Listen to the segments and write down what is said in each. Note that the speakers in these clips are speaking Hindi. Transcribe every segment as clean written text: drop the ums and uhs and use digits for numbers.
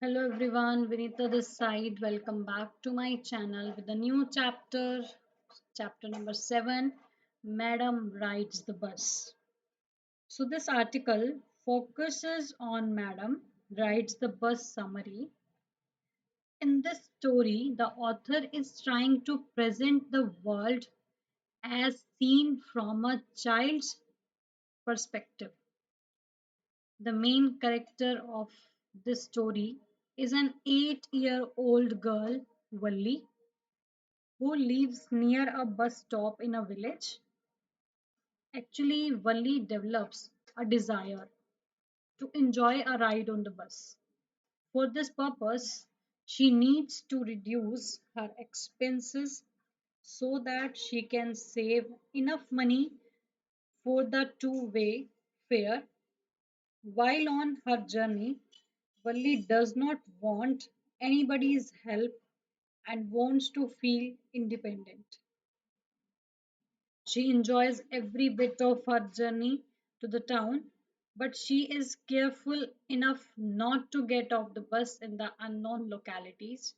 Hello everyone, Vinita this side. Welcome back to my channel with a new chapter number 7. Madam rides the bus. So this article focuses on Madam rides the bus summary. In this story, the author is trying to present the world as seen from a child's perspective. The main character of this story is an 8-year-old girl, Valli, who lives near a bus stop in a village. Actually, Valli develops a desire to enjoy a ride on the bus. For this purpose, she needs to reduce her expenses so that she can save enough money for the two-way fare. While on her journey, Valli does not want anybody's help and wants to feel independent. She enjoys every bit of her journey to the town, but she is careful enough not to get off the bus in the unknown localities.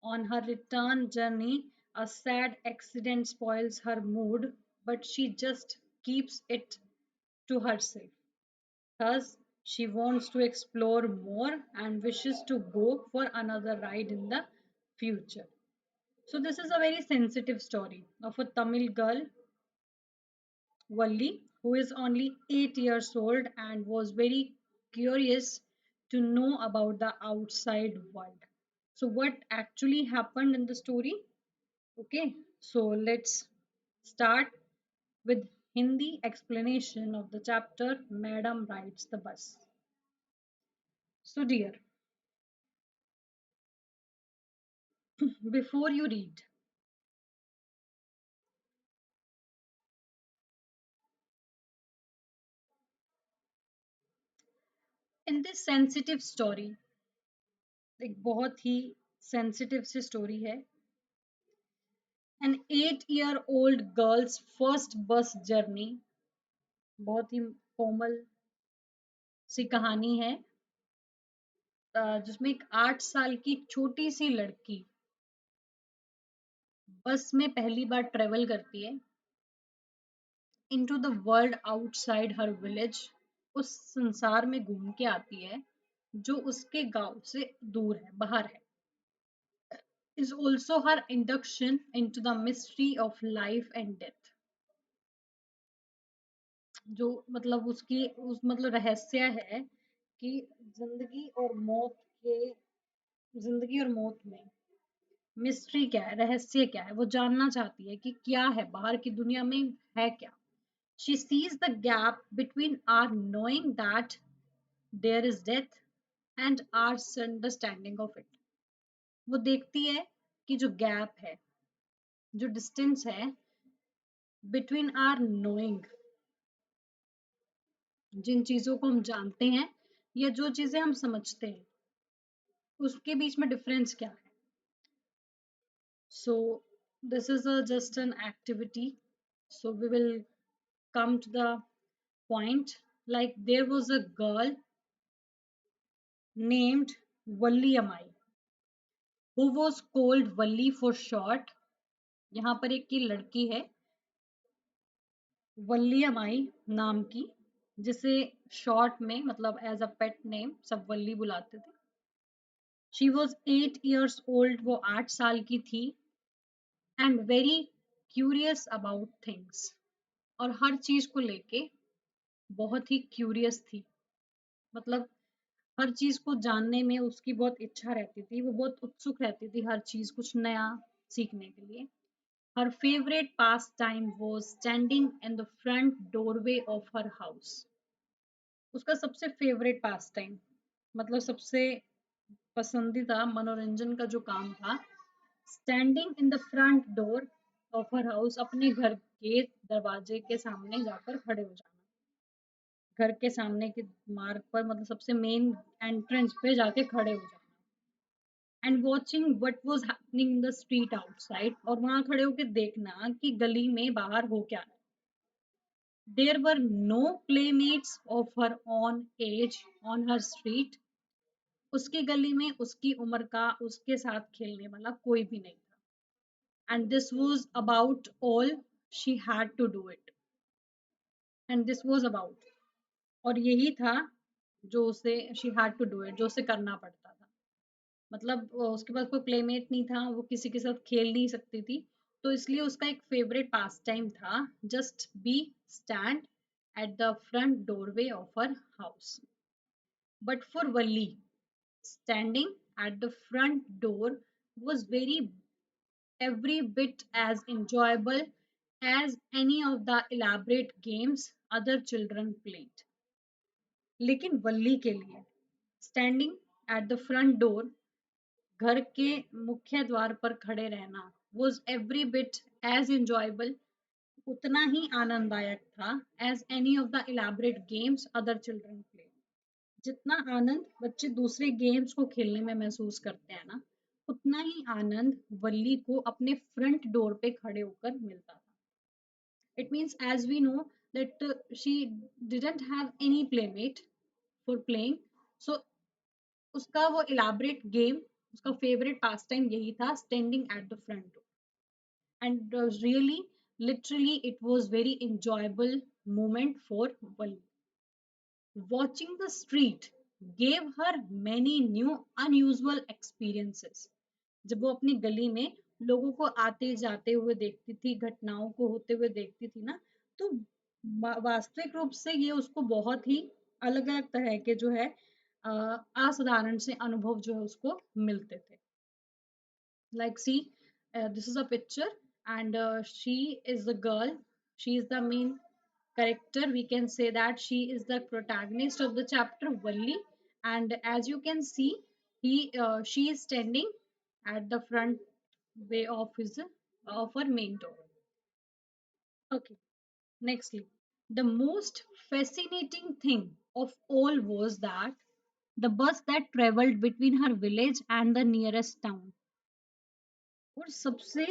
On her return journey, a sad accident spoils her mood, but she just keeps it to herself. Thus, she wants to explore more and wishes to go for another ride in the future. So, this is a very sensitive story of a Tamil girl, Valli, who is only 8 years old and was very curious to know about the outside world. So, what actually happened in the story? Okay, so let's start with Hindi explanation of the chapter Madam Rides the Bus. So, dear, before you read, in this sensitive story, एक बहुत ही sensitive सी story है. An 8-year-old girl's first bus journey, बहुत ही कोमल सी कहानी है, जिसमें एक 8 साल की छोटी सी लड़की बस में पहली बार ट्रेवल करती है into the world outside her village, उस संसार में घूम के आती है जो उसके गांव से दूर है, बाहर है. Is also her induction into the mystery of life and death. जो मतलब उसकी उस मतलब रहस्य है कि जिंदगी और मौत के जिंदगी और मौत में मिस्ट्री क्या है, रहस्य क्या है, वो जानना चाहती है कि क्या है बाहर की दुनिया में, है क्या. She sees the gap between our knowing that there is death and our understanding of it. वो देखती है कि जो गैप है, जो डिस्टेंस है बिटवीन आर नोइंग, जिन चीजों को हम जानते हैं या जो चीजें हम समझते हैं, उसके बीच में डिफरेंस क्या है. So this is just an activity. So we will come to the point. Like there was a girl named Valli Amai who was called Valli for short. यहाँ पर एक की लड़की है वल्ली अमाई नाम की, जिसे शॉर्ट में मतलब एज अ पेट नेम सब वल्ली बुलाते थे. शी वॉज 8 years old, वो 8 साल की थी. And very curious about things, और हर चीज को लेके बहुत ही क्यूरियस थी. मतलब हर चीज को जानने में उसकी बहुत इच्छा रहती थी, वो बहुत उत्सुक रहती थी हर चीज कुछ नया सीखने के लिए. हर favourite pass time was standing in the front doorway of her house. उसका सबसे फेवरेट पास टाइम मतलब सबसे पसंदीदा मनोरंजन का जो काम था, standing in the front door of her house, अपने घर के दरवाजे के सामने जाकर खड़े हो जाना. घर के सामने के मार्ग पर मतलब सबसे मेन एंट्रेंस पे जाके खड़े हो जाना. And watching what was happening in the street outside, और वहां खड़े होकर देखना कि गली में बाहर हो क्या रहा है. There were no playmates of her own age on her street. उसकी गली में उसकी उम्र का उसके साथ खेलने वाला कोई भी नहीं था, and this was about all she had to do it, and this was about, और यही था जो उसे she had to do it, जो उसे करना पड़ता था। मतलब उसके पास कोई प्लेमेट नहीं था, वो किसी के साथ खेल नहीं सकती थी, तो इसलिए उसका एक फेवरेट पास टाइम था just be stand at the front doorway of her house. But for Valli, standing at the front door was very every bit as enjoyable as any of the elaborate games other children played. लेकिन वल्ली के लिए standing at the front door, घर के मुख्य द्वार पर खड़े रहना, was every bit as enjoyable, उतना ही आनंददायक था as any of the elaborate games other children played, जितना आनंद बच्चे दूसरे गेम्स को खेलने में महसूस करते हैं ना, उतना ही आनंद वल्ली को अपने फ्रंट डोर पे खड़े होकर मिलता था। It means as we know that she didn't have any playmate for playing, so उसका वो इलाबरेट गेम, उसका फेवरेट पास टाइम यही था, standing at the front door, and really literally it was very enjoyable moment for Valli. Watching the street gave her many new unusual experiences. जब वो अपनी गली में लोगों को आते जाते हुए देखती थी, घटनाओं को होते हुए देखती थी ना, तो वास्तविक रूप से ये उसको बहुत ही अलग अलग तरह के जो है असाधारण से अनुभव जो है उसको मिलते थे। Like see, this is a picture, and she is the girl, she is the main character, we can say that she is the protagonist of the chapter Valli, and as you can see, she is standing at the front way of her main door. Okay, nextly, the most fascinating thing of all was that the bus that traveled between her village and the nearest town, और सबसे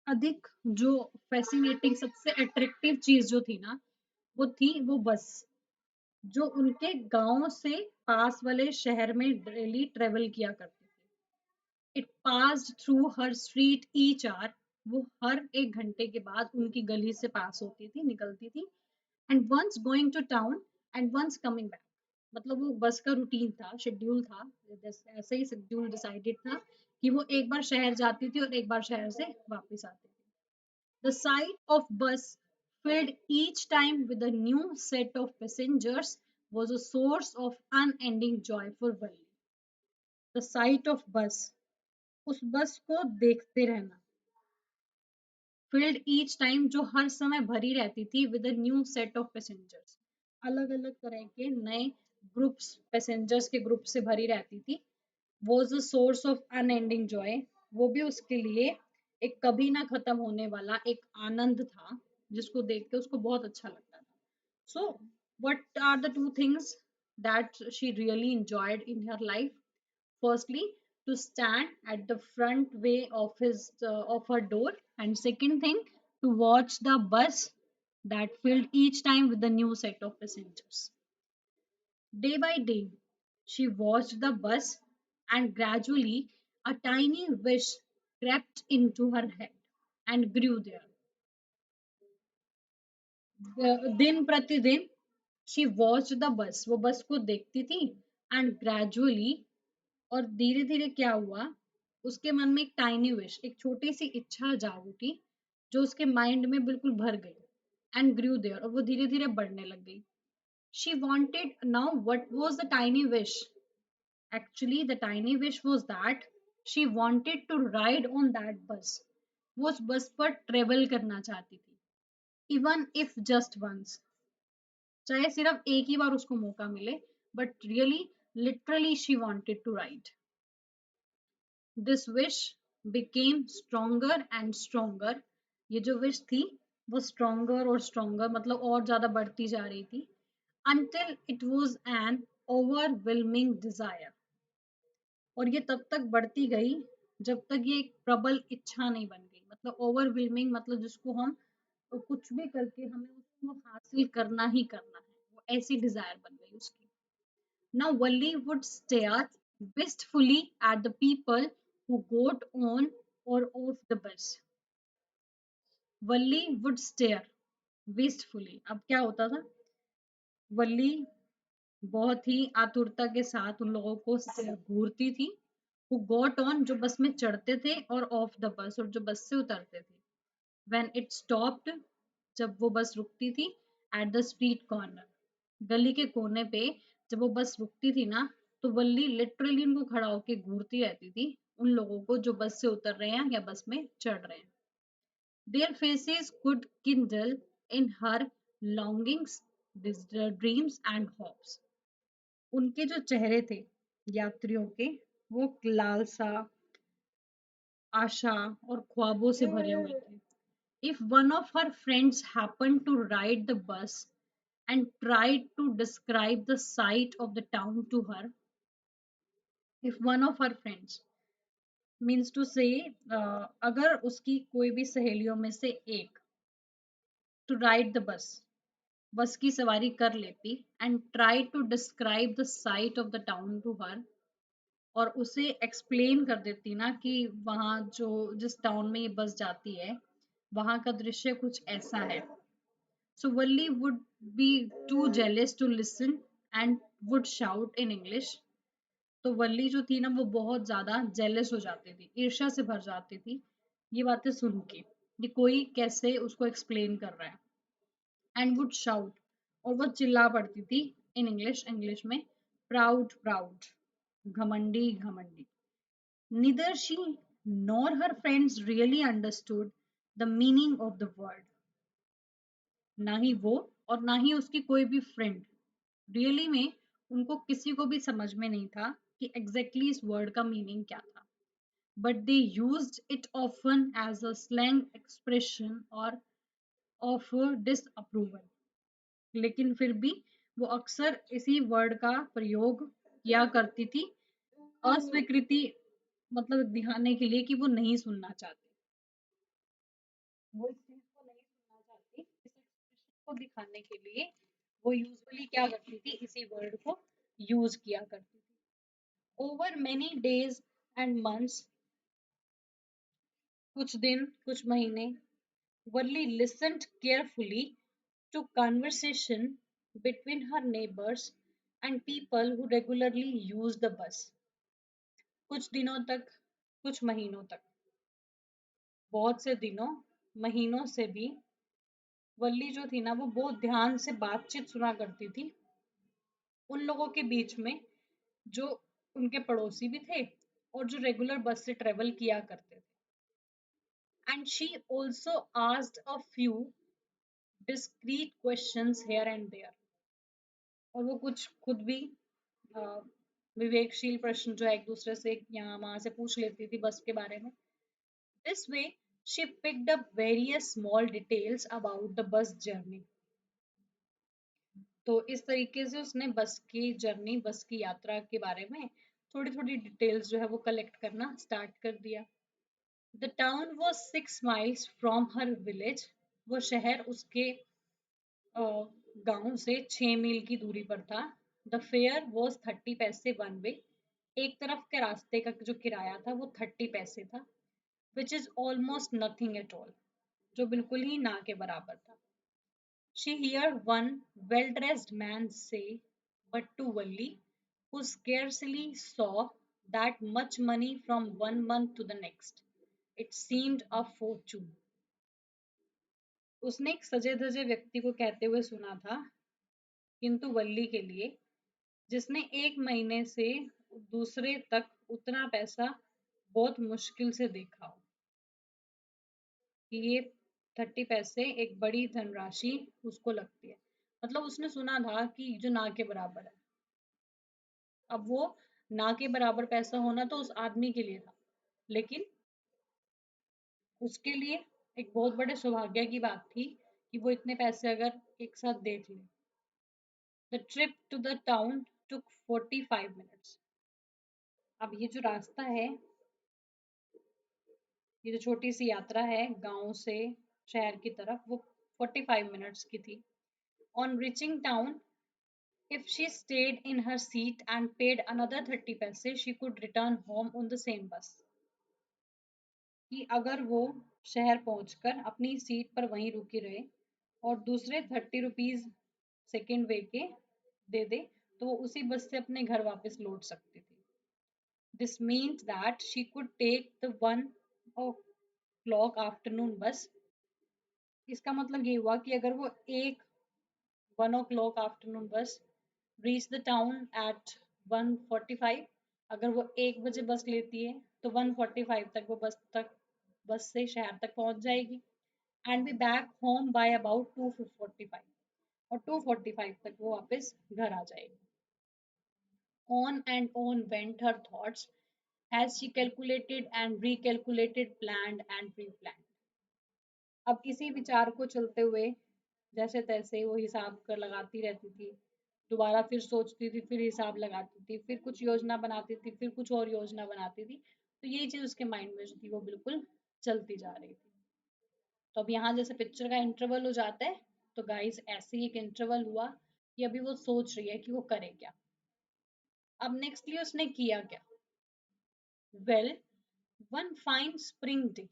अधिक जो फैसिनेटिंग, सबसे अट्रैक्टिव चीज जो थी ना, वो थी वो बस जो उनके गांव से पास वाले शहर में डेली ट्रेवल किया करती थी। It passed through her street each hour, वो हर एक घंटे के बाद उनकी गली से पास होती थी, निकलती थी, and once going to town and once coming back. मतलब वो बस का रूटीन था, शेड्यूल था, ऐसे ही शेड्यूल डिसाइडेड था कि वो एक बार शहर जाती थी और एक बार शहर से वापस आती थी। The sight of bus filled each time with a new set of passengers was a source of unending joy for Valli. The sight of bus, उस बस को देखते रहना, filled each time जो हर समय भरी रहती थी with a new set of passengers, अलग अलग तरह के नए ग्रुप्स, पैसेंजर्स के ग्रुप से भरी रहती थी, was a source of unending joy, वो भी उसके लिए एक कभी ना खत्म होने वाला एक आनंद था, जिसको देख के उसको बहुत अच्छा लगता था। So what are the two things that she really enjoyed in her life? Firstly, to stand at the front way of her door, and second thing, to watch the bus that filled each time with a new set of passengers. Day by day, she watched the bus, and gradually a tiny wish crept into her head and grew there. दिन प्रतिदिन she watched the bus, वो बस को देखती थी, and gradually, और धीरे धीरे क्या हुआ, उसके मन में एक टाइनी विश, एक छोटी सी इच्छा जाग उठी, जो उसके माइंड में बिल्कुल भर गई, एंड ग्रू देयर, और वो धीरे धीरे बढ़ने लग गई। She wanted now, what was the tiny wish? Actually the tiny wish was that she wanted to ride on that bus, वो उस बस पर ट्रेवल करना चाहती थी, इवन इफ जस्ट वंस, चाहे सिर्फ एक ही बार उसको मौका मिले, but really literally she wanted to ride. This wish became stronger and stronger, ये जो विश थी वो स्ट्रोंगर और स्ट्रोंगर, मतलब और ज्यादा बढ़ती जा रही थी, until it was an overwhelming desire, और ये तब तक बढ़ती गई जब तक ये एक प्रबल इच्छा नहीं बन गई। मतलब ओवरवेलमिंग मतलब जिसको हम कुछ भी करके हमें उसको हासिल करना ही करना है, वो ऐसी डिजायर बन गई उसकी। Now Valli would stare wistfully at the people who got on or off the bus. Valli would stare wistfully. अब क्या होता था? वल्ली बहुत ही आतुरता के साथ उन लोगों को घूरती थी who got on जो बस में चढ़ते थे और off the bus और जो बस से उतरते थे. When it stopped जब वो बस रुकती थी at the street corner गली के कोने पे जब वो बस रुकती थी ना तो वल्ली लिटरली उनको खड़ा होके घूरती रहती थी उन लोगों को जो बस से उतर रहे हैं या बस में चढ़ रहे हैं. Their faces could kindle in her longings, dreams and hopes. उनके जो चेहरे थे यात्रियों के वो लालसा आशा और ख्वाबों से भरे हुए थे. If one of her friends happened to ride the bus and tried to describe the sight of the town to her, if one of her friends means to say अगर उसकी कोई भी सहेलियों में से एक to ride the बस की सवारी कर लेती and try to describe the sight of the town to her और उसे एक्सप्लेन कर देती ना कि वहाँ जो जिस टाउन में ये बस जाती है वहाँ का दृश्य कुछ ऐसा है. So Valli would be too jealous to listen and would shout in English. तो वल्ली जो थी ना वो बहुत ज्यादा जेलस हो जाती थी ईर्ष्या से भर जाती थी ये बातें सुन के कि कोई कैसे उसको एक्सप्लेन कर रहा है. एंड वुड शाउट और वो चिल्ला पड़ती थी इन इंग्लिश में प्राउड प्राउड घमंडी घमंडी. Neither she nor her friends really understood the meaning of the word. ना ही वो और ना ही उसकी कोई भी फ्रेंड रियली में उनको किसी को भी समझ में नहीं था कि एग्जैक्टली इस वर्ड का मीनिंग क्या था. But they used it often as a slang expression or of disapproval. लेकिन फिर भी वो अक्सर इसी वर्ड का प्रयोग किया करती थी अस्वीकृति मतलब दिखाने के लिए कि वो नहीं सुनना चाहती. वो इस चीज को नहीं सुनना चाहती इस एक्सप्रेशन को दिखाने के लिए वो यूजुअली क्या करती थी इसी वर्ड को यूज किया करती थी. Over many days and months कुछ दिन कुछ महीने Worley listened carefully to conversation between her neighbors and people who regularly use the bus. कुछ दिनों तक कुछ महीनों तक बहुत से दिनों महीनों से भी वल्ली जो थी ना वो बहुत ध्यान से बातचीत सुना करती थी उन लोगों के बीच में जो उनके पड़ोसी भी थे और जो रेगुलर बस से ट्रेवल किया करते थे. And she also asked a few discreet questions here and there. और वो कुछ खुद भी अ, विवेकशील प्रश्न जो है एक दूसरे से यहाँ वहां से पूछ लेती थी बस के बारे में. This way she picked up various small details about the bus journey. तो इस तरीके से उसने बस की जर्नी बस की यात्रा के बारे में थोड़ी थोड़ी डिटेल्स जो है वो कलेक्ट करना स्टार्ट कर दिया. The town was 6 miles from her village. वो शहर उसके गांव से 6 मील की दूरी पर था. द फेयर वॉज 30 पैसे वन वे. एक तरफ के रास्ते का जो किराया था वो 30 पैसे था. Which is almost nothing at all. जो बिल्कुल ही ना के बराबर था. She here one well dressed man से but to Valli, who scarcely saw that much money from one month to the next. It seemed a fortune. उसने एक सजे धजे व्यक्ति को कहते हुए सुना था किंतु वल्ली के लिए जिसने एक महीने से दूसरे तक उतना पैसा बहुत मुश्किल से देखा हो कि ये 30 पैसे एक बड़ी धनराशि उसको लगती है. मतलब उसने सुना था कि जो ना के बराबर है. अब वो ना के बराबर पैसा होना तो उस आदमी के लिए था लेकिन उसके लिए एक बहुत बड़े सौभाग्य की बात थी कि वो इतने पैसे अगर एक साथ देख ले. The trip to the town took 45 minutes. अब ये जो रास्ता है ये जो छोटी सी यात्रा है गांव से शहर की तरफ वो 45 मिनट्स की थी. On reaching town If she stayed in her seat and paid another 30 paise, she could return home on the same bus. कि अगर वो शहर पहुंचकर अपनी सीट पर वहीं रुकी रहे और दूसरे 30 रुपीज सेकेंड वे के दे दे तो वो उसी बस से अपने घर वापस लौट सकती थी. This means that she could take the 1 o'clock afternoon bus. इसका मतलब ये हुआ कि अगर वो एक 1 o'clock आफ्टरनून बस रीच द टाउन एट 1:45, अगर वो 1 बजे बस लेती है तो 1:45 तक वो बस से शहर तक पहुंच जाएगी and be back home by about 2:45, और 2:45 तक वो वापस घर आ जाएगी. On and on went her thoughts as she calculated and recalculated, planned and pre-planned. अब इसी विचार को चलते हुए जैसे तैसे वो हिसाब कर लगाती रहती थी, दोबारा फिर सोचती थी, फिर हिसाब लगाती थी, फिर कुछ योजना बनाती थी, फिर कुछ और योजना बनाती थी. तो यही चीज उसके माइंड में जो थी वो बिल्कुल चलती जा रही थी. तो अब यहाँ जैसे पिक्चर का इंटरवल हो जाता है, तो गाइस ऐसे ही एक इंटरवल हुआ कि अभी वो सोच रही है कि वो करे क्या. अब नेक्स्टली उसने किया क्या. Well, one fine spring day,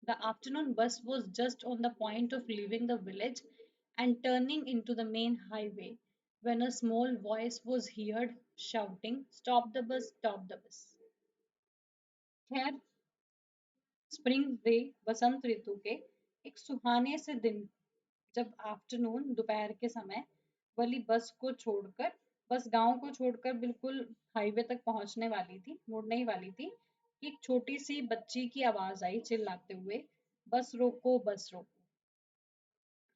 the afternoon bus was just on the point of leaving the village and turning into the main highway when a small voice was heard shouting, "Stop the bus, stop the bus." खैर, स्प्रिंग डे, बसंत ऋतु के एक सुहाने से दिन, जब आफ्टरनून, दोपहर के समय, वाली बस गांव को छोड़कर बिल्कुल हाईवे तक पहुंचने वाली थी, मुड़ने ही वाली थी कि एक छोटी सी बच्ची की आवाज आई चिल्लाते हुए, "बस रोको, बस रोको."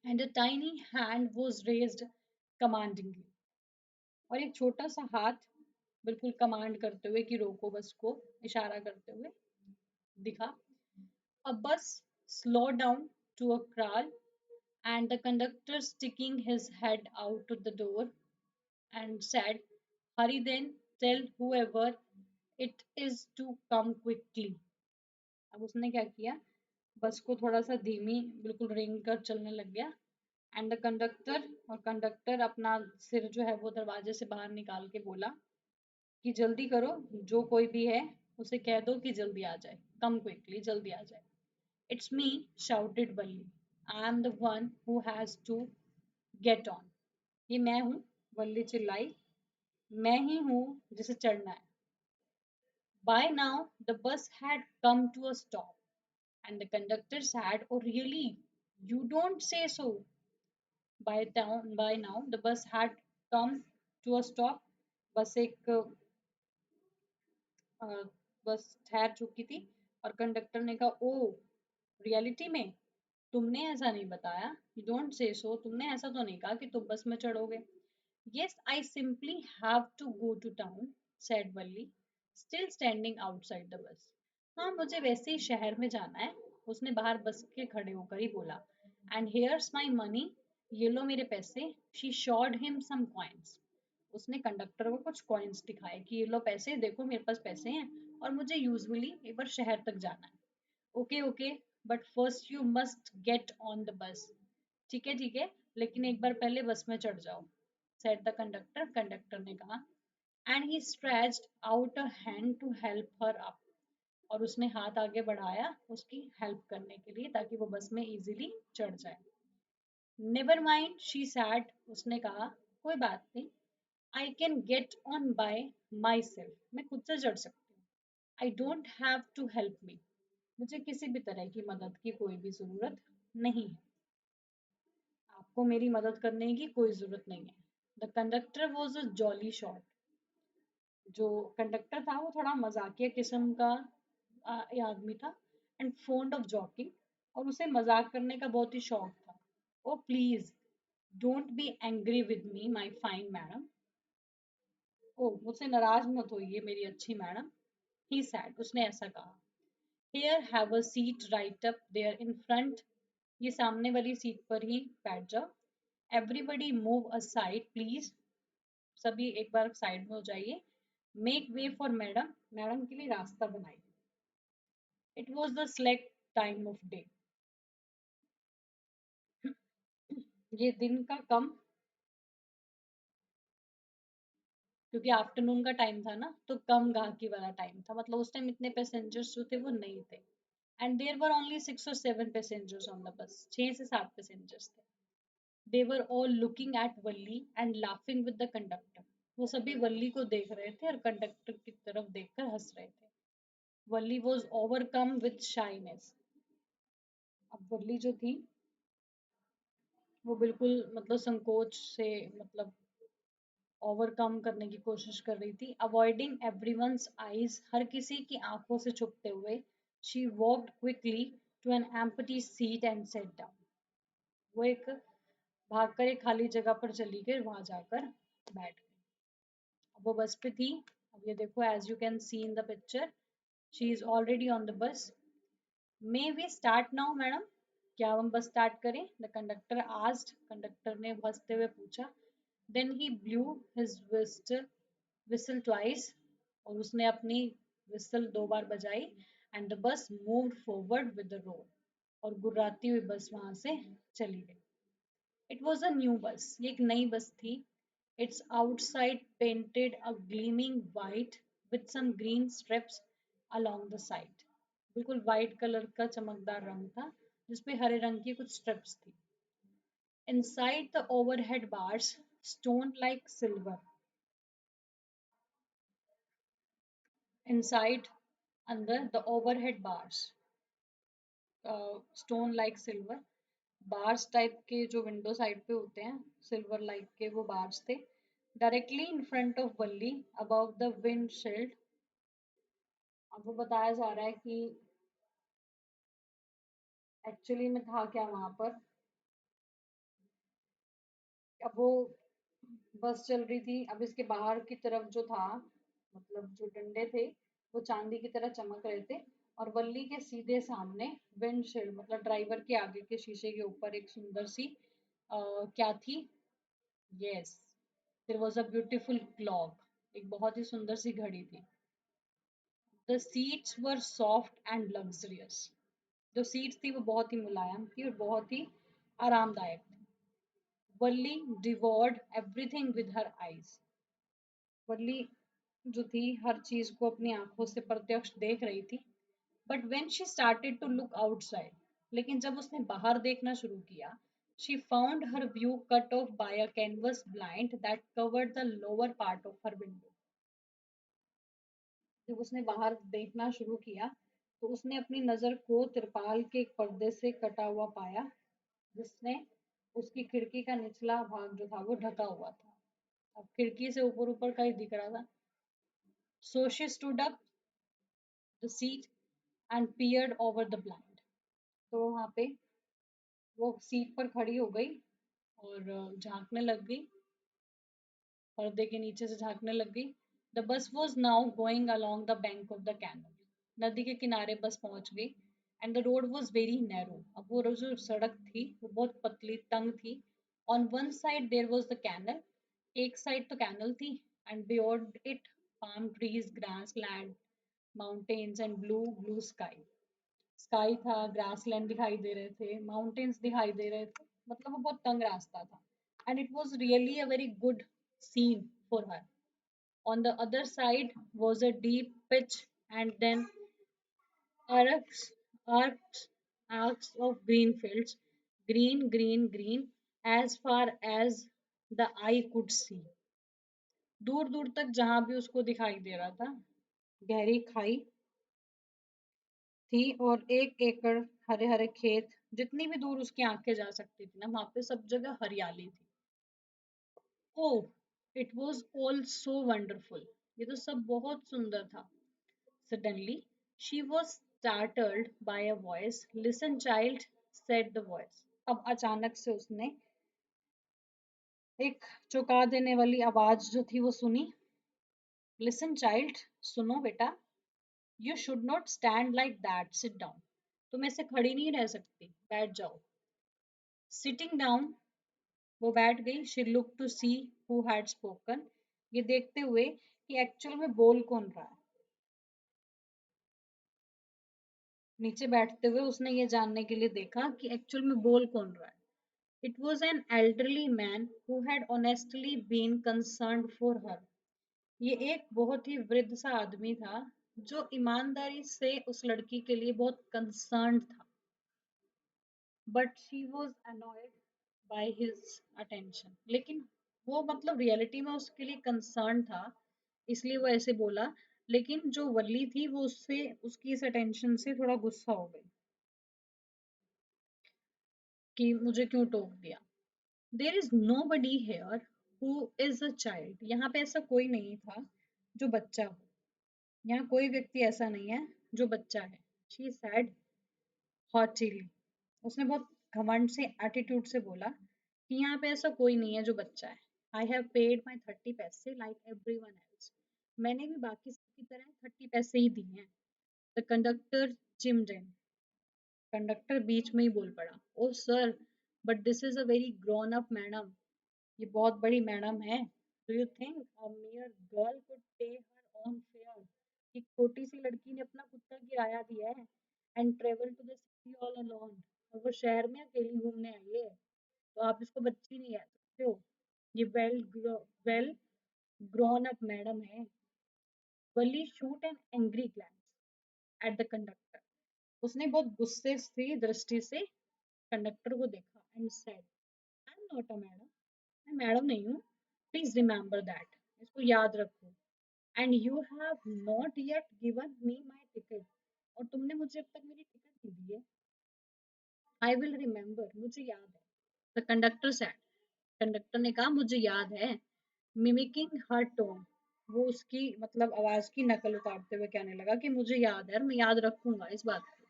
and a tiny hand was raised commandingly, और एक छोटा सा हाथ बिल्कुल कमांड करते हुए कि रोको बस को, इशारा करते हुए दिखा. A bus slowed down to a crawl and the conductor sticking his head out of the door and said, "Hurry then, tell whoever it is to come quickly." अब उसने क्या किया, बस को थोड़ा सा धीमी बिल्कुल रेंग कर चलने लग गया. एंड द कंडक्टर, और कंडक्टर अपना सिर जो है वो दरवाजे से बाहर निकाल के बोला कि जल्दी करो, जो कोई भी है उसे कह दो कि जल्दी आ जाए, कम क्विकली, जल्दी आ जाए. It's me, shouted Valli, I am the one who has to get on. ये मैं हूँ, वल्ली चिल्लाई, मैं ही हूँ जिसे चढ़ना है. By now the bus had come to a stop and the conductor said, "Oh really? You don't say so." By now, the bus had come to a stop. बस एक अ, बस ठहर चुकी थी और कंडक्टर ने कहा, ओ रियलिटी में तुमने ऐसा नहीं बताया, यू डोंट से सो, तुमने ऐसा तो नहीं कहा कि तुम बस में चढ़ोगे. Yes, I simply have to go to town, said Valli, still standing outside the bus. हाँ, मुझे वैसे ही शहर में जाना है, उसने बाहर बस के खड़े होकर ही बोला. And here's my money, ये लो मेरे पैसे. She showed him some coins. उसने कंडक्टर को कुछ कॉइन्स दिखाए कि ये लो पैसे, देखो मेरे पास पैसे हैं और मुझे यूजुअली एक बार शहर तक जाना है. Okay okay, but first you must get on the बस. ठीक है, लेकिन एक बार पहले बस में चढ़ जाओ, said the conductor. कंडक्टर ने कहा. And he stretched out a hand to help her up. और उसने हाथ आगे बढ़ाया उसकी हेल्प करने के लिए ताकि वो बस में इजीली चढ़ जाए. नेवर माइंड, शी सैड, उसने कहा, कोई बात नहीं, I can get on by myself, मैं खुद से चढ़ सकती हूँ. I don't have to help me, मुझे किसी भी तरह की मदद की कोई भी ज़रूरत नहीं है, आपको मेरी मदद करने की कोई ज़रूरत नहीं है. The conductor was a jolly shot, जो कंडक्टर था वो थोड़ा मजाकिया किस्म का ये आदमी था. एंड फोन्ड ऑफ जॉकिंग, और उसे मजाक करने का बहुत ही शौक था. Oh please don't be angry with me my fine madam, oh मुझसे नाराज मत होइए मेरी अच्छी मैडम. ही सैड, उसने ऐसा कहा. Here have a seat right up there in front, ये सामने वाली सीट पर ही बैठ जाओ. एवरीबडी मूव असाइड प्लीज, सभी एक बार साइड में हो जाइए. Make way for madam, madam के लिए रास्ता बनाइए. It was the slack time of day, ये दिन का कम क्योंकि आफ्टरनून का टाइम था ना, तो कम गाहकी वाला टाइम था, मतलब उस टाइम इतने पैसेंजर्स जो थे वो नहीं थे। And there were only 6 or 7 passengers on the bus, 6 से 7 पैसेंजर्स थे। They were all looking at Valli and laughing with the conductor. वो सभी वल्ली को देख रहे थे और कंडक्टर की तरफ देखकर हंस रहे थे। वल्ली वॉज ओवरकम विद शाइनेस। अब वल्ली जो थी वो बिल्कुल मतलब संकोच से, मतलब ओवरकम करने की कोशिश कर रही थी, अवॉइडिंग एवरीवन्स आईज, हर किसी की आंखों से छुपते हुए। She walked quickly to an empty seat and sat down. वो एक भागकर एक खाली जगह पर चली गई, वहां जाकर बैठ गई। अब वो बस पे थी। अब ये देखो, as you can see in the picture, she is already on the bus. May we start now madam, क्या हम बस स्टार्ट करें? द कंडक्टर आस्क्ड, कंडक्टर ने हंसते हुए पूछा। Then he blew his whistle twice, और उसने अपनी विसल 2 बार बजाई। And the bus moved forward with the road, और गुर्राती हुई बस वहां से चली गई। It was a new bus, ये एक नई बस थी। Its outside painted a gleaming white with some green stripes along the side. बिल्कुल वाइट कलर का चमकदार रंग था, जिसपे हरे रंग की कुछ स्ट्रिप्स थी। Inside the overhead bars, stone like silver. Inside, under the overhead bars, stone like silver. Bars type के जो विंडो साइड पे होते हैं, सिल्वर लाइक के वो बार्स थे। डायरेक्टली इन फ्रंट ऑफ बल्ली, अबव द विंड शील्ड। अब वो बताया जा रहा है कि एक्चुअली में था क्या वहां पर। अब वो बस चल रही थी, अब इसके बाहर की तरफ जो था, मतलब जो डंडे थे वो चांदी की तरह चमक रहे थे। और बल्ली के सीधे सामने विंडशील्ड, मतलब ड्राइवर के आगे के शीशे के ऊपर एक सुंदर सी क्या थी? Yes, there was a beautiful clock, एक बहुत ही सुंदर सी घड़ी थी। The seats were soft and luxurious. जो सीट्स थी वो बहुत ही मुलायम थी और बहुत ही आरामदायक थी। वल्ली डिवोर्ड एवरीथिंग विद हर आईज। वल्ली जो थी हर चीज को अपनी आंखों से प्रत्यक्ष देख रही थी। But when she started to look outside, लेकिन जब उसने बाहर देखना शुरू किया, she found her view cut off by a canvas blind that covered the lower part of her window. जब उसने बाहर देखना शुरू किया, तो उसने अपनी नजर को तिरपाल के एक पर्दे से कटा हुआ पाया, जिसने उसकी खिड़की का निचला भाग जो था वो ढका हुआ था। अब खिड़की से ऊपर ऊपर का ही दिख रहा था। So she stood up the seat and peered over the blind. तो वहां पे वो सीट पर खड़ी हो गई और झांकने लग गई, पर्दे के नीचे से झांकने लग गई। The bus was now going along the bank of the canal. नदी के किनारे बस पहुंच गई। And the road was very narrow. अब वो जो सड़क थी वो बहुत पतली तंग थी। On one side there was the canal, एक साइड तो कैनल थी। And beyond it palm trees, grassland, mountains and blue sky. Sky था, ग्रासलैंड दिखाई दे रहे थे, माउंटेन्स दिखाई दे रहे थे, मतलब वो बहुत तंग रास्ता था। And it was really a very good scene for her. On the other side was a deep pitch and then arcs, arcs, arcs of green fields, green, green, green, as far as the eye could see. दूर दूर तक जहां भी उसको दिखाई दे रहा था, गहरी खाई थी और एक एकड़ हरे हरे खेत। जितनी भी दूर उसकी आंखें जा सकती थी ना, वहां पे सब जगह हरियाली थी। Oh, it was all so wonderful, ये तो सब बहुत सुंदर था। Suddenly she was startled by a voice. Listen child, said the voice. अब अचानक से उसने एक चौंका देने वाली आवाज जो थी वो सुनी। लिसन चाइल्ड, सुनो बेटा। You should not stand like that, sit down. तुम ऐसे खड़ी नहीं रह सकती, बैठ जाओ। सिटिंग डाउन, वो बैठ गई। She look to see who had spoken, ये देखते हुए कि एक्चुअल में बोल कौन रहा है। नीचे बैठते हुए उसने ये जानने के लिए देखा कि एक्चुअल में बोल कौन रहा है। It was an elderly man who had honestly been concerned for her. ये एक बहुत ही वृद्ध सा आदमी था जो ईमानदारी से उस लड़की के लिए बहुत कंसर्न्ड था, but she was annoyed by his attention. लेकिन वो मतलब रियलिटी में उसके लिए कंसर्न था, इसलिए वो ऐसे बोला। लेकिन जो वल्ली थी वो उससे उसकी इस अटेंशन से थोड़ा गुस्सा हो गई कि मुझे क्यों टोक दिया। There is nobody here who is a child. यहाँ पे ऐसा कोई नहीं था जो बच्चा हो। यहाँ कोई व्यक्ति ऐसा नहीं है जो बच्चा है। She said haughtily. उसने बहुत घमंड से एटीट्यूड से बोला कि यहाँ पे ऐसा कोई नहीं है जो बच्चा है। आई हैव पेड माई 30 पैसे लाइक एवरी वन एल्स। मैंने भी बाकी सबकी तरह 30 पैसे ही दिए हैं। The conductor chimed in. Conductor बीच में ही बोल पड़ा, oh sir, but this is a very grown up madam. ये बहुत बड़ी मैडम है। Do you think a mere girl could pay her own fare? एक छोटी सी लड़की ने अपना खुद का किराया दिया है and travel to the city all alone. और वो शहर में अकेली घूमने आई है, तो आप इसको बच्ची नहीं कह सकते हो। ये वेल ग्रोन अप मैडम है। Valli shoot an angry glance at the conductor. उसने बहुत गुस्से से दृष्टि से कंडक्टर को देखा and said, I am not a madam. मैं मैडम नहीं हूँ। Please remember that. इसको याद रखो। And you have not yet given me my ticket. और तुमने मुझे अब तक मेरी टिकट नहीं दी है। I will remember. मुझे याद है। The conductor said. कंडक्टर ने कहा, मुझे याद है। मिमिकिंग हर टोन। वो उसकी मतलब आवाज की नकल उतारते हुए कहने लगा कि मुझे याद है और मैं याद रखूंगा इस बात को।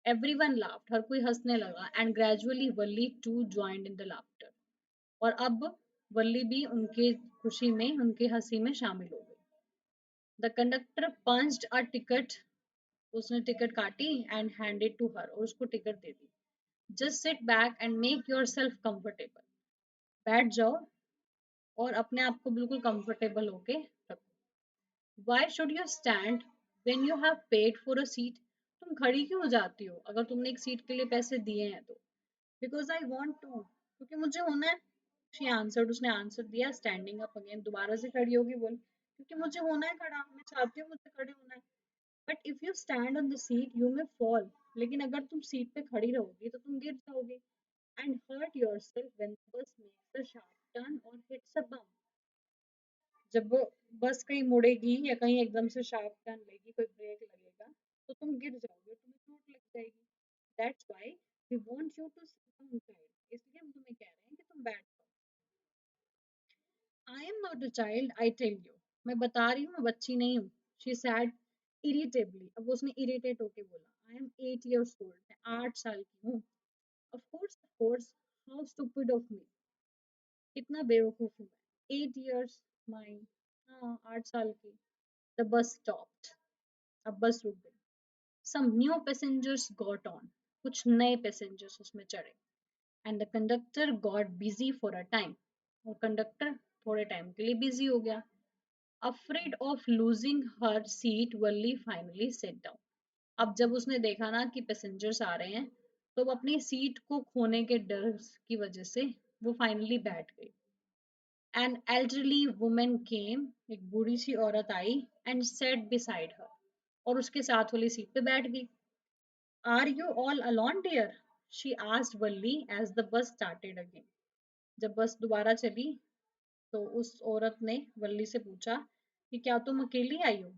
Everyone laughed. हर कोई हंसने लगा and gradually Valli too joined in the laughter. और अब वल्ली भी उनके खुशी में उनके हंसी में शामिल हो गई। The conductor punched a ticket. उसने टिकट काटी एंड हैंडेड टू हर। और उसको ticket they the. Just sit back and make your self comfortable. बैठ जाओ और अपने आप को बिल्कुल कंफर्टेबल होके रखो। Why should you stand when you have paid for a seat? तुम खड़ी क्यों हो जाती हो अगर तुमने एक सीट के लिए पैसे दिए हैं तो? Because I want to. क्योंकि मुझे होना है। She answered. उसने आंसर दिया स्टैंडिंग अप अगेन। दोबारा से खड़ी होगी बोली, क्योंकि मुझे होना है खड़ा, मैं चाहती हूँ मुझे खड़े होना है। But if you stand on the seat you may fall. लेकिन अगर तुम सीट पे खड़ी रहोगी तो तुम गिर जाओगे and hurt yourself when the bus makes a sharp turn or hits a bump. जब वो बस कहीं मुड़ेगी या कहीं एकदम से शार्प टर्न लेगी, कोई ब्रेक लगेगा, तो तुम गिर जाओगे, तुम्हें चोट लग जाएगी। That's why we want you to sit down child. इसलिए हम तुम्हें कह रहे हैं कि तुम बैठ जाओ। I am not a child I tell you. मैं बता रही हूँ मैं बच्ची नहीं हूँ। She said irritably. अब उसने इरिटेट होके बोला, आई एम 8 years old। मैं 8 साल की हूँ। Of course, how stupid of me. कितना बेवकूफ हूँ मैं। 8 years माई। हाँ, 8 साल की। The bus stopped. अब बस रुक गई। Some new passengers got on. कुछ नए पैसेंजर्स उसमें चढ़े and the conductor got busy for a time. और कंडक्टर थोड़े टाइम के लिए बिजी हो गया। Afraid of losing her seat Valli finally sat down. अब जब उसने देखा ना कि पैसेंजर्स आ रहे हैं, तो वो अपनी सीट को खोने के डर की वजह से वो फाइनली बैठ गई। An elderly woman came. एक बूढ़ी सी औरत आई एंड सेट बिसाइड हर। और उसके साथ वाली सीट पे बैठ गई। Are you all alone dear? She asked Valli as the bus started again. जब बस दोबारा चली तो उस औरत ने वल्ली से पूछा कि क्या तुम अकेली आई हो?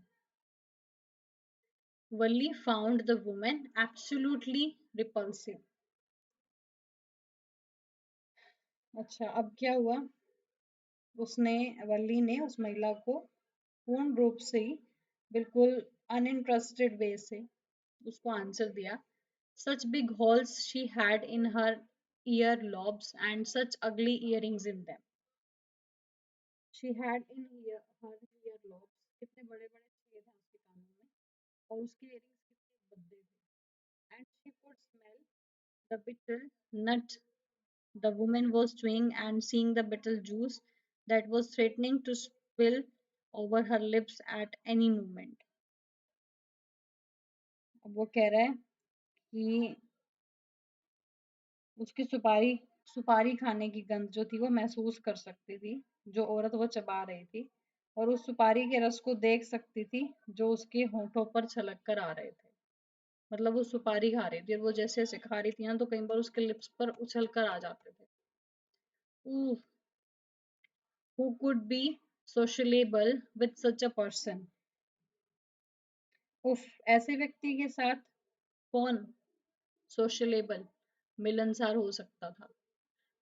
Valli found the woman absolutely repulsive. अच्छा, अब क्या हुआ? उसने वल्ली ने उस महिला को पूर्ण रूप से ही बिल्कुल अनइंटरेस्टेड वे से उसको आंसर दिया। Such big holes she had in her ear lobes and such ugly earrings in them. She had in her ear lobes. कितने बड़े बड़े छेद हैं उसके कानों में। और उसके इयरिंग्स कितने भद्दे थे। And she could smell the bitter nut the woman was chewing and seeing the betel juice that was threatening to spill over her lips at any moment. अब वो कह रहा है कि उसकी सुपारी सुपारी खाने की गंध जो थी वो महसूस कर सकती थी, जो औरत वो चबा रही थी। और उस सुपारी के रस को देख सकती थी जो उसके होठों पर छलक कर आ रहे थे। मतलब वो सुपारी खा रही थी और वो जैसे जैसे खा रही थी ना तो कई बार उसके लिप्स पर उछल कर आ जाते थे। Ooh, who could be sociable with such a person? उफ, ऐसे व्यक्ति के साथ कौन सोशलेबल मिलनसार हो सकता था?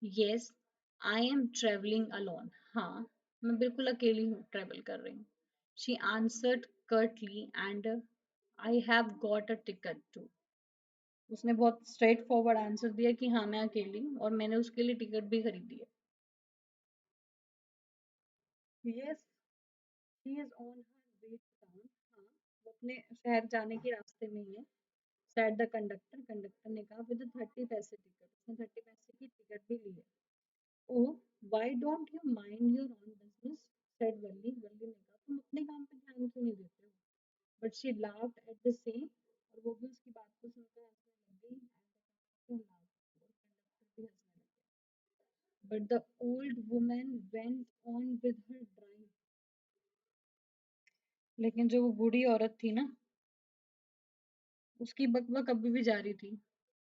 Yes, I am traveling alone. हाँ, मैं बिल्कुल अकेली हूँ, ट्रेवल कर रही हूँ। She answered curtly and I have got a ticket too. उसने बहुत स्ट्रेट फॉरवर्ड आंसर दिया कि हाँ मैं अकेली हूँ और मैंने उसके लिए टिकट भी खरीदी है। Yes, she is on her way to town. हाँ, वो अपने शहर जाने के रास्ते में ही है। Said the conductor. कंडक्टर ने कहा with a 30 पैसे टिकट। उसने 30 पैसे की टिकट भी ली है। Oh, why don't you mind your own business? Said वल्ली। वल्ली ने कहा तुम अपने काम पे ध्यान क्यों नहीं देते हो? But she laughed at the same और वो भी उसकी बात को सुनकर हंसने लग गई and the conductor laughed और कंडक्टर भी हंसने लग गया। But the old woman went on with her drive. लेकिन जो वो बूढ़ी औरत थी ना उसकी बकबक अभी भी जारी थी।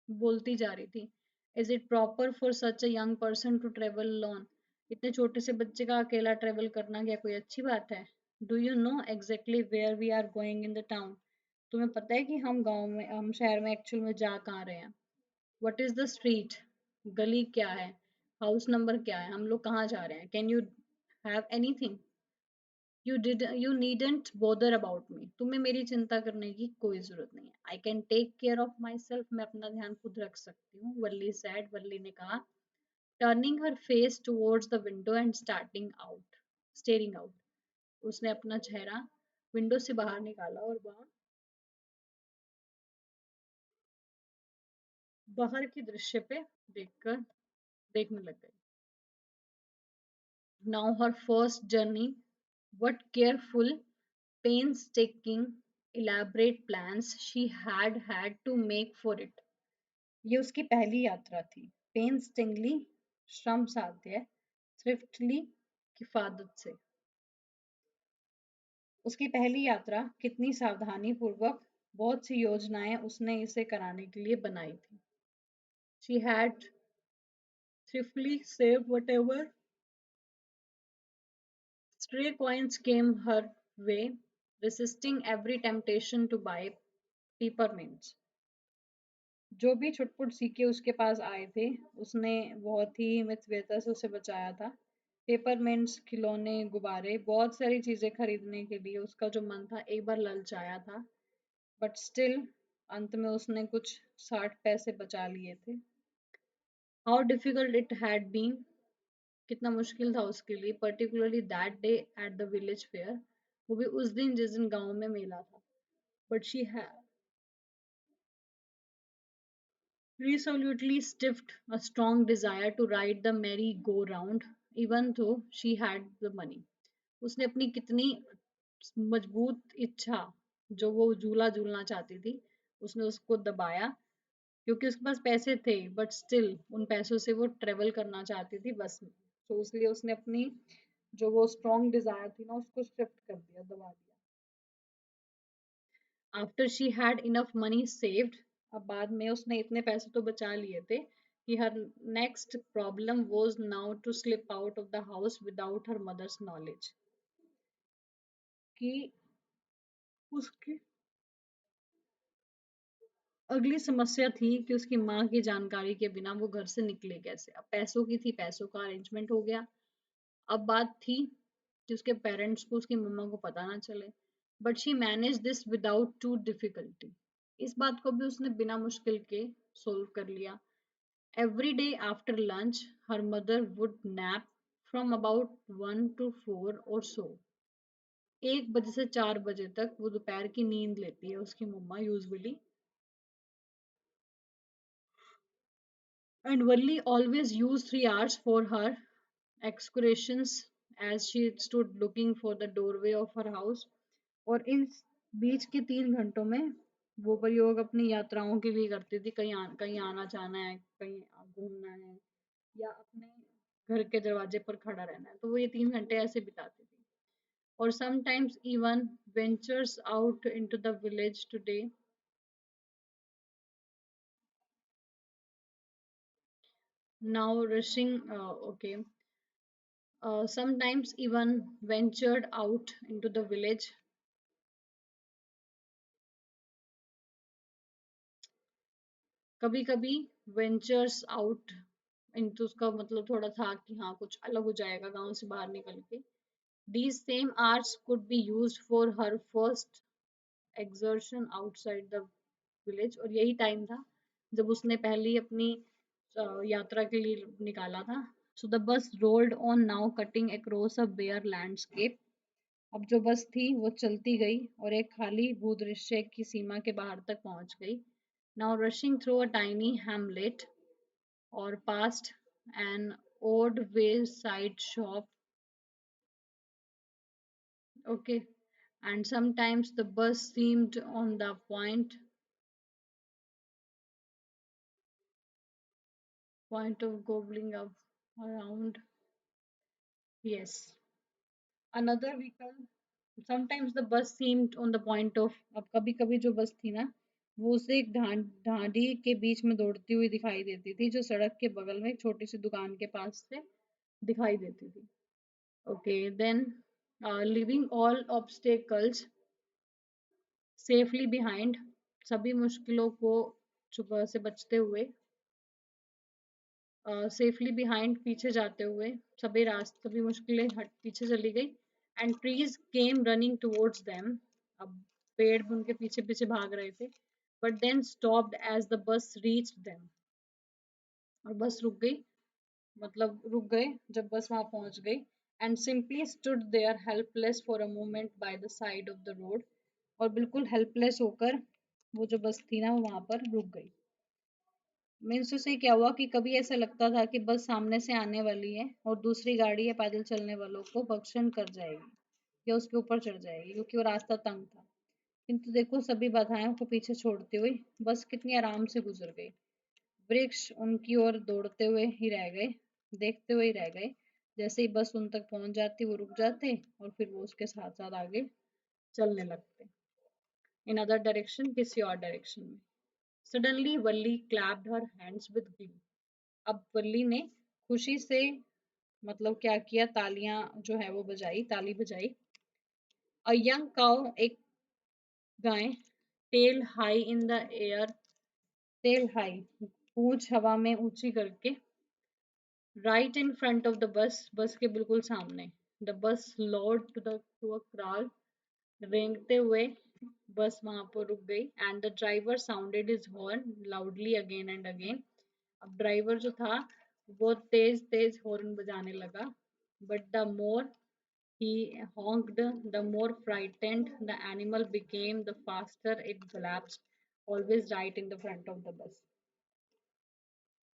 बोलती जा रही थी। Is it proper for such a young person to travel alone? इतने छोटे से बच्चे का अकेला ट्रेवल करना क्या कोई अच्छी बात है? Do you know exactly where we are going in the town? तुम्हें पता है कि हम शहर में एक्चुअल में जा कहाँ रहे हैं? What is the street? गली क्या है? हाउस नंबर क्या है? हम लोग कहाँ जा रहे हैं? Can you have anything? You needn't bother about me. तुम्हें मेरी चिंता करने की कोई जरूरत नहीं है। I can take care of myself. मैं अपना ध्यान खुद रख सकती हूँ। वल्ली सैड। वल्ली ने कहा turning her face towards the window and steering out. उसने अपना चेहरा विंडो से बाहर निकाला और वहां बाहर के दृश्य पे देखने लग गई। Now her first journey, what careful, painstaking, elaborate plans she had to make for it. ये उसकी पहली यात्रा थी। पेन्स्टिंगली श्रम साध्य, थ्रिफ्टली किफायत से। उसकी पहली यात्रा कितनी सावधानी पूर्वक बहुत सी योजनाएं उसने इसे कराने के लिए बनाई थी। She had thriftily saved whatever stray coins came her way, resisting every temptation to buy peppermints. जो भी छुटपुट सीखे उसके पास आए थे उसने बहुत ही मितव्ययता से उसे बचाया था। पेपरमिंट्स, खिलौने, गुब्बारे, बहुत सारी चीजें खरीदने के लिए उसका जो मन था एक बार ललचाया था। बट स्टिल अंत में उसने कुछ 60 पैसे बचा लिए थे। How difficult it had been, कितना मुश्किल था उसके लिए, particularly that day at the village fair, वो भी उस दिन जिस दिन गांव में मेला था। But she resolutely stiffed a strong desire to ride the merry-go-round, even though she had the money. उसने अपनी कितनी मजबूत इच्छा जो वो झूला झूलना चाहती थी उसने उसको दबाया क्योंकि उसके पास पैसे थे बट स्टिल उन पैसों से वो ट्रेवल करना चाहती थी बस में। तो इसलिए उसने अपनी जो वो स्ट्रॉन्ग डिजायर थी ना उसको शिफ्ट कर दिया, दबा दिया। After she had enough money saved, अब बाद में उसने इतने पैसे तो बचा लिए थे कि her next problem was now to slip out of the house without her mother's knowledge, कि उसकी अगली समस्या थी कि उसकी माँ की जानकारी के बिना वो घर से निकले कैसे। अब पैसों की थी, पैसों का अरेंजमेंट हो गया। अब बात थी कि उसके पेरेंट्स को, उसकी मम्मा को पता ना चले। But she manage this without too difficulty, इस बात को भी उसने बिना मुश्किल के सोल्व कर लिया। Every day after lunch her mother would nap from about 1 to 4 और सो। 1 बजे से 4 बजे तक वो दोपहर की नींद लेती है उसकी मम्मा usually. And Valli always used 3 hours for her excursions as she stood looking for the doorway of her house. और इन बीच के 3 घंटों में वो प्रयोग अपनी यात्राओं के लिए करती थी। कहीं आना जाना है, कहीं घूमना है या अपने घर के दरवाजे पर खड़ा रहना है, तो वो ये 3 घंटे ऐसे बिताती थी। or sometimes even ventures out into the village today. Now rushing, okay, sometimes even ventured out into the village. कभी कभी ventures out into उसका मतलब थोड़ा था कि हाँ कुछ अलग हो जाएगा गांव से बाहर निकल के. These same hours could be used for her first exertion outside the village, और यही टाइम था जब उसने पहली अपनी यात्रा के लिए निकाला था. So the bus rolled on now, cutting across a bare landscape. अब जो बस थी वो चलती गई और एक खाली भूदृश्य की सीमा के बाहर तक पहुंच गई. Now rushing through a tiny hamlet or past an odd wayside shop. Okay, and sometimes the bus seemed on the point of gobbling up around. Yes, another vehicle. Sometimes the bus seemed on the point of. अब कभी कभी जो बस थी ना वो उसे एक ढांडी के बीच में दौड़ती हुई दिखाई देती थी जो सड़क के बगल में एक छोटी सी दुकान के पास से दिखाई देती थी. Okay, then leaving all obstacles safely behind, सभी मुश्किलों को छुपा से बचते हुए, सेफली बिहाइंड पीछे जाते हुए, सभी मुश्किलें हट पीछे चली गई. And trees came running towards them. अब पेड़ भी उनके पीछे पीछे भाग रहे थे. But then stopped as the bus reached them. और बस रुक गई, मतलब रुक गए जब बस वहां पहुंच गई. And simply stood there helpless for a moment by the side of the road. और बिल्कुल हेल्पलेस होकर वो जो बस थी ना वो वहां पर रुक गई. मीन्स उससे क्या हुआ कि कभी ऐसा लगता था कि बस सामने से आने वाली है और दूसरी गाड़ी या पैदल चलने वालों को भक्षण कर जाएगी या उसके ऊपर चढ़ जाएगी क्योंकि वो रास्ता तंग था. किंतु देखो सभी बाधाओं को पीछे छोड़ते हुए बस कितनी आराम से गुजर गई. वृक्ष उनकी ओर दौड़ते हुए ही रह गए, देखते हुए ही रह गए. जैसे ही बस उन तक पहुंच जाती वो रुक जाते और फिर वो उसके साथ साथ आगे चलने लगते इन अदर डायरेक्शन, किसी और डायरेक्शन में. Suddenly Valli clapped her hands with Glee. अब वल्ली ने खुशी से मतलब क्या किया, तालियां जो है वो बजाई, ताली बजाई. अ यंग काउ, एक गाय, tail high in the air, tail high पूंछ हवा में ऊंची करके, right in front of the bus, bus के बिल्कुल सामने. The bus slowed to a crawl, रेंगते हुए बस वहां पर रुक गई. And the driver sounded his horn loudly again and again. अब ड्राइवर जो था वो तेज तेज हॉर्न बजाने लगा. But the more he honked, the more frightened the animal became, the faster it collapsed, always right in the front of the bus.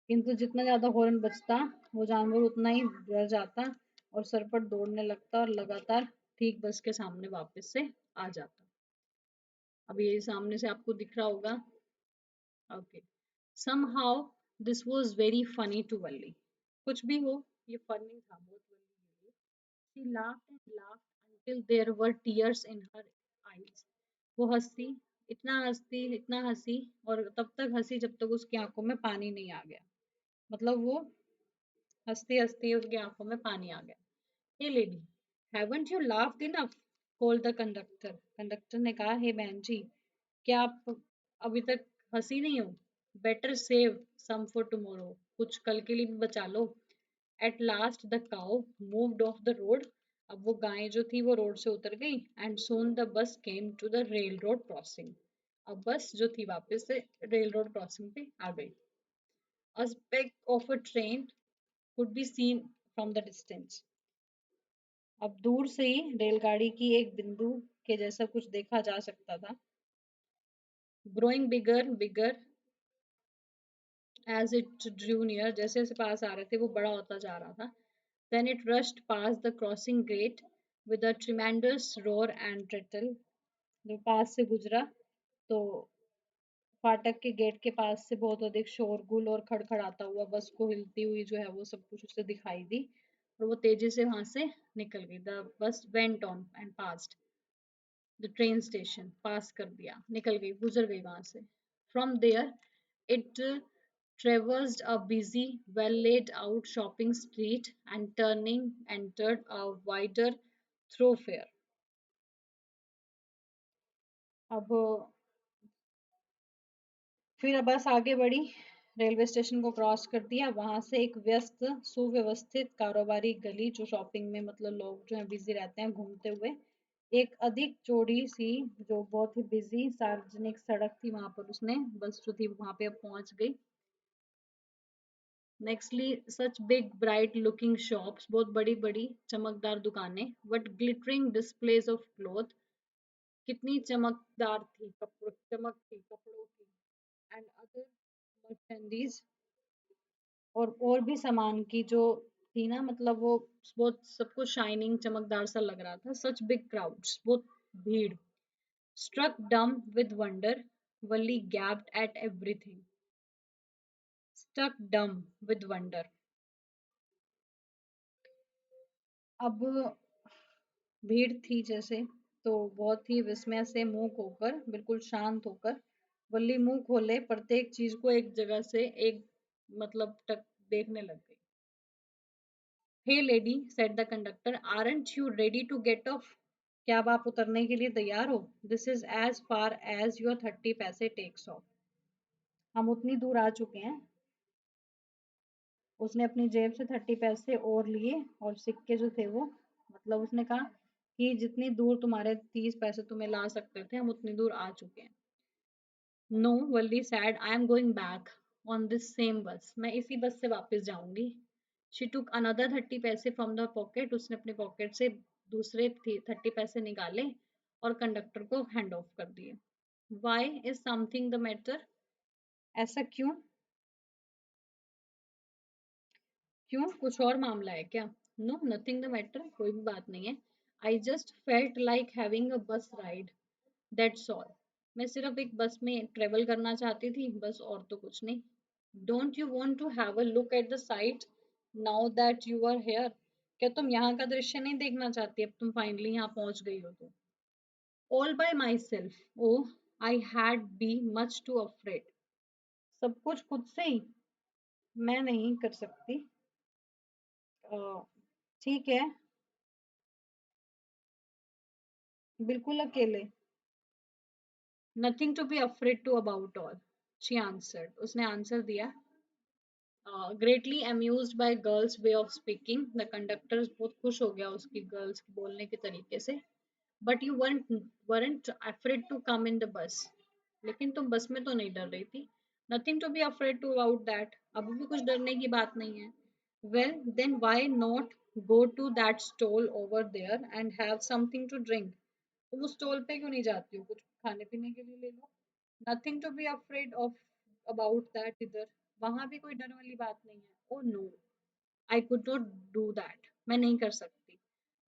किंतु जितना ज्यादा हॉर्न बजता वो जानवर उतना ही डर जाता और सरपट दौड़ने लगता और लगातार ठीक बस के सामने वापस से आ जाता. अब ये सामने से आपको दिख रहा होगा. Okay. somehow this was very funny to Valli. कुछ भी हो ये फनी था बहुत वल्ली के लिए. She laughed and laughed until there were tears in her eyes. वो हंसी, इतना हंसी और तब तक हंसी जब तक उसकी आंखों में पानी नहीं आ गया. मतलब वो हंसते हंसते उसकी आंखों में पानी आ गया. Hey lady, haven't you laughed enough, called the conductor. Conductor ने कहा, हे बहन जी, क्या आप अभी तक हंसी नहीं हो? Better save some for tomorrow, कुछ कल के लिए भी बचा लो. At last the cow moved off the road. अब वो गाय जो थी वो रोड से उतर गई. And soon the bus came to the railroad crossing. अब बस जो थी वापस से रेल रोड क्रॉसिंग पे आ गई. A speck of a train could be seen from the distance. अब दूर से ही रेलगाड़ी की एक बिंदु के जैसा कुछ देखा जा सकता था. Growing bigger bigger as it drew near, जैसे जैसे पास आ रहे थे वो बड़ा होता जा रहा था. Then it rushed past the crossing gate with a tremendous roar and rattle. जो पास से गुजरा तो फाटक के गेट के पास से बहुत अधिक शोरगुल और खड़खड़ाता हुआ बस को हिलती हुई जो है वो सब कुछ उसे दिखाई दी. और वो तेजी से वहां से निकल गई. The bus went on and passed the train station. पास कर दिया, निकल गई, गुजर गई वहां से. From there it traversed a busy, well laid out shopping street and turning entered a wider thoroughfare. अब फिर बस आगे बढ़ी, रेलवे स्टेशन को क्रॉस कर दिया, वहां से एक व्यस्त सुव्यवस्थित कारोबारी गली, जो शॉपिंग में मतलब लोग जो है बिजी रहते हैं घूमते हुए, एक अधिक चौड़ी सी, जो बहुत ही बिजी सार्वजनिक सड़क थी, वहां पर उसने बस जो थी वहां पे अब पहुंच गई. Nextly such big bright looking shops, बहुत बड़ी बड़ी चमकदार दुकानें, but glittering displace of cloth, कितनी चमकदार थी, कपड़ों चमक थी कपड़ों की, एंड अदर मर्चेंडीज, और भी सामान की जो थी ना, मतलब वो बहुत सब कुछ शाइनिंग चमकदार सा लग रहा था. सच बिग क्राउड्स, बहुत भीड़. Struck dumb with wonder, Valli gaped at everything. Stuck dumb with wonder. अब भीड़ थी जैसे, तो बहुत ही विस्मय से मुंह होकर, बिल्कुल शांत होकर, वल्ली मुंह खोले प्रत्येक चीज को एक जगह से एक मतलब तक देखने लग गई. Hey lady, said the conductor, aren't you ready to get off? क्या अब आप उतरने के लिए तैयार हो? This is as far as your 30 पैसे टेक्स ऑफ. हम उतनी दूर आ चुके हैं. उसने अपनी जेब से 30 पैसे और लिए, और सिक्के जो थे वो, मतलब उसने कहा कि जितनी दूर तुम्हारे 30 पैसे तुम्हें ला सकते थे, हम उतनी दूर आ चुके हैं. No, Valli said, I am going back on this same bus. मैं इसी बस से वापस जाऊंगी. शी टुक अनदर 30 पैसे फ्रॉम द पॉकेट. उसने अपने पॉकेट से दूसरे 30 पैसे निकाले और कंडक्टर को हैंड ऑफ कर दिए. Why is something the matter? ऐसा क्यों? क्यों, कुछ और मामला है क्या? नो, नथिंग द मैटर, कोई भी बात नहीं है. I just felt like having a बस राइड, दैट्स ऑल. मैं सिर्फ एक बस में ट्रेवल करना चाहती थी, बस, और तो कुछ नहीं. Don't you want to have a look at the sight now that you are here? क्या तुम यहाँ का दृश्य नहीं देखना चाहती, अब तुम फाइनली यहाँ पहुंच गई हो तो? All bye my self, oh, I had be much to afraid. सब कुछ खुद से ही? मैं नहीं कर सकती. अ, ठीक है, बिल्कुल अकेले. Nothing to be afraid to about all, she answered. उसने आंसर दिया. Greatly amused by girl's way of speaking, the conductor बहुत खुश हो गया उसकी गर्ल्स के बोलने के तरीके से. But you weren't afraid to come in the bus? लेकिन तुम बस में तो नहीं डर रही थी. Nothing to be afraid to about that, अभी भी कुछ डरने की बात नहीं है. Well then why not go to that stall over there and have something to drink? तुम उस स्टॉल पे क्यों नहीं जाती हो, कुछ खाने पीने के लिए ले लो. Nothing to be afraid of about that इधर, वहां भी कोई डर वाली बात नहीं है. Oh no, I could not do that, मैं नहीं कर सकती.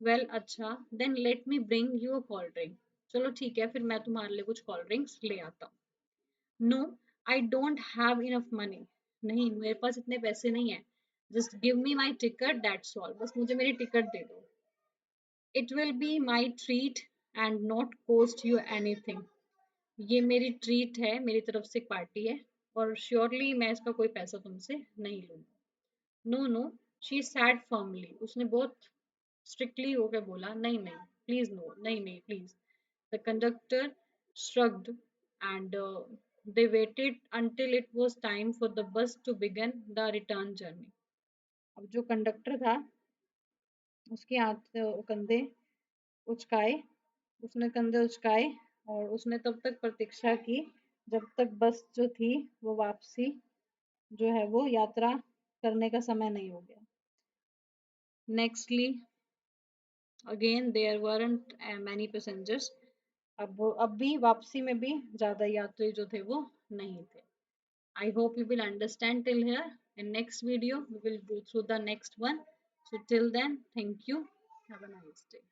वेल अच्छा, then let me bring you a cold drink. चलो ठीक है, फिर मैं तुम्हारे लिए कुछ कोल्ड ड्रिंक्स ले आता हूँ. No, I don't have enough money. नहीं, मेरे पास इतने पैसे नहीं है. Just give me my ticket, that's all. बस मुझे मेरी टिकट दे दो. It will be my treat and not cost you anything. ये मेरी ट्रीट है, मेरी तरफ से एक पार्टी है, और श्योरली मैं इसका कोई पैसा तुमसे नहीं लूंगी. No no, she said firmly. उसने बहुत स्ट्रिक्टली होकर बोला, नहीं नहीं, प्लीज नो, नहीं नहीं, please. The conductor shrugged and they waited until it was time for the bus to begin the return journey. अब जो कंडक्टर था, उसके हाथ कंधे उचकाए, उसने कंधे उचकाए, और उसने तब तक प्रतीक्षा की जब तक बस जो थी वो वापसी जो है वो यात्रा करने का समय नहीं हो गया. Nextly again there weren't many passengers. अब भी वापसी में भी ज्यादा यात्री जो थे वो नहीं थे. I hope you will understand till here. In next video, we will go through the next one. So till then, thank you. Have a nice day.